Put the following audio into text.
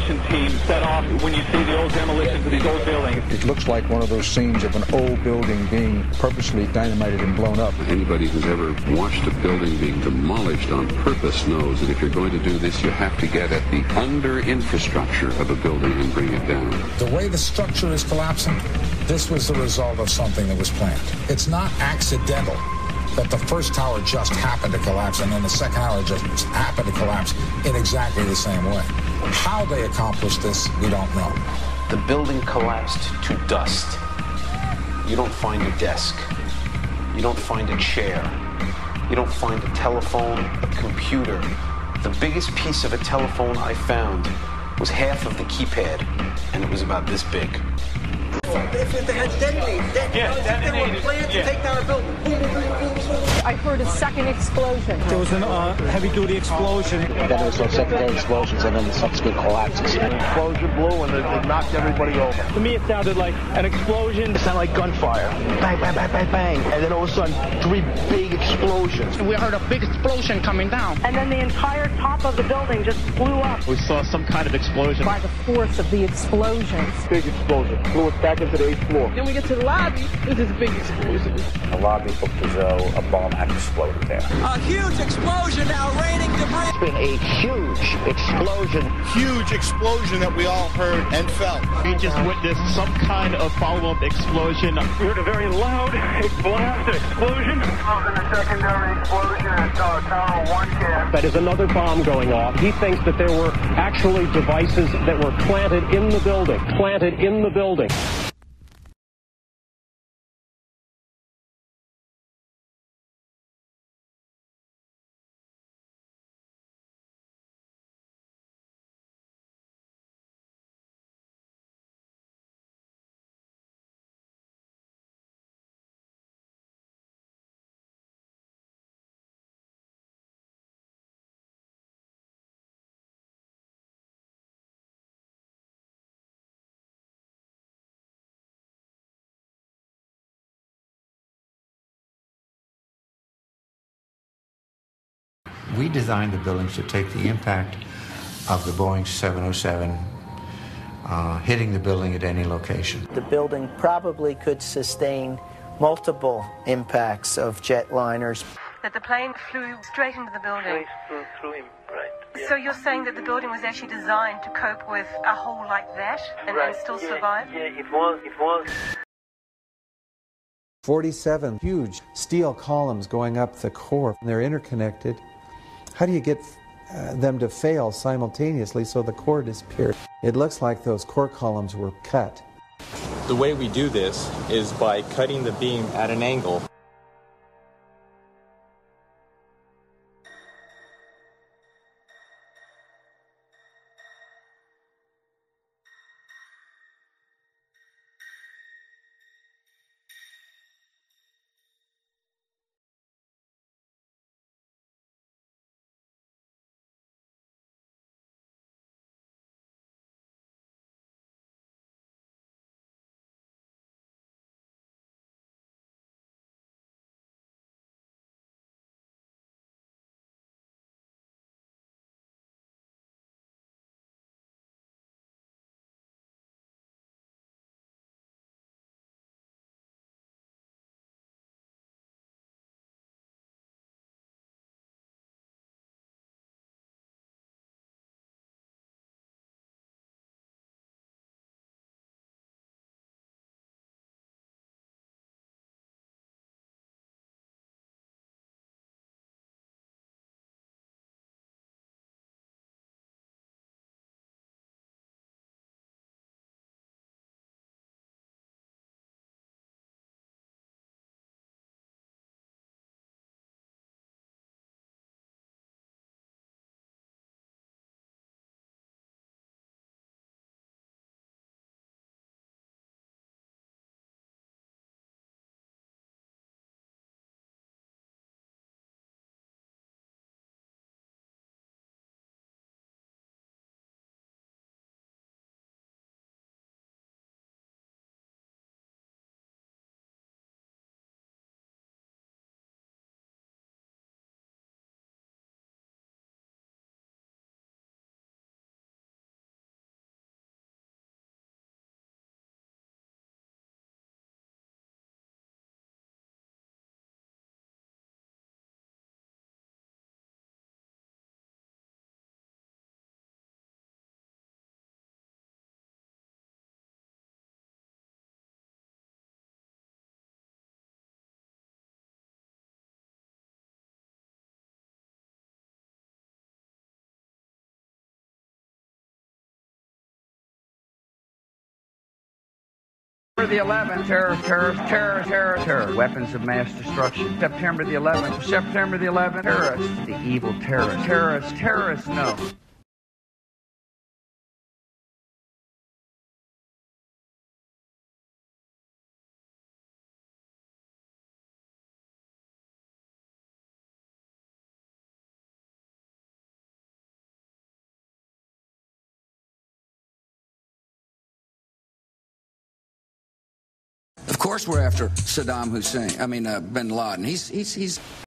demolition team set off when you see the old demolitions of these old buildings. It looks like one of those scenes of an old building being purposely dynamited and blown up. Anybody who's ever watched a building being demolished on purpose knows that if you're going to do this, you have to get at the under-infrastructure of a building and bring it down. The way the structure is collapsing, this was the result of something that was planned. It's not accidental that the first tower just happened to collapse and then the second tower just happened to collapse in exactly the same way. How they accomplished this, we don't know. The building collapsed to dust. You don't find a desk. You don't find a chair. You don't find a telephone, a computer. The biggest piece of a telephone I found was half of the keypad, and it was about this big. If they had detonated, they were planned to take down a building. Boom, boom, boom, boom, boom. I heard a second explosion. There was a heavy-duty explosion. Then there was some secondary explosions and then the subsequent collapses. An explosion blew and it knocked everybody over. To me, it sounded like an explosion. It sounded like gunfire. Bang, bang, bang, bang, bang. And then all of a sudden, 3 big explosions. We heard a big explosion coming down. And then the entire top of the building just blew up. We saw some kind of explosion. By the force of the explosions. Big explosion. Blew us back into the 8th floor. Then we get to the lobby. This is a big explosion. The lobby looked as though a bomb had exploded there. A huge explosion now raining debris. It's been a huge explosion. Huge explosion that we all heard and felt. We just witnessed some kind of follow-up explosion. We heard a very loud blast explosion. The secondary explosion at Tower 1 camp. That is another bomb going off. He thinks that there were actually devices that were planted in the building. Planted in the building. We designed the buildings to take the impact of the Boeing 707 hitting the building at any location. The building probably could sustain multiple impacts of jetliners. That the plane flew straight into the building. Through him, right. Yeah. So you're saying that the building was actually designed to cope with a hole like that and still survive? Yeah, it was. 47 huge steel columns going up the core. They're interconnected. How do you get them to fail simultaneously so the core disappears? It looks like those core columns were cut. The way we do this is by cutting the beam at an angle. the 11th, terror, weapons of mass destruction. September the 11th, terrorists, the evil terrorists, no. Of course we're after Saddam Hussein. Bin Laden. He's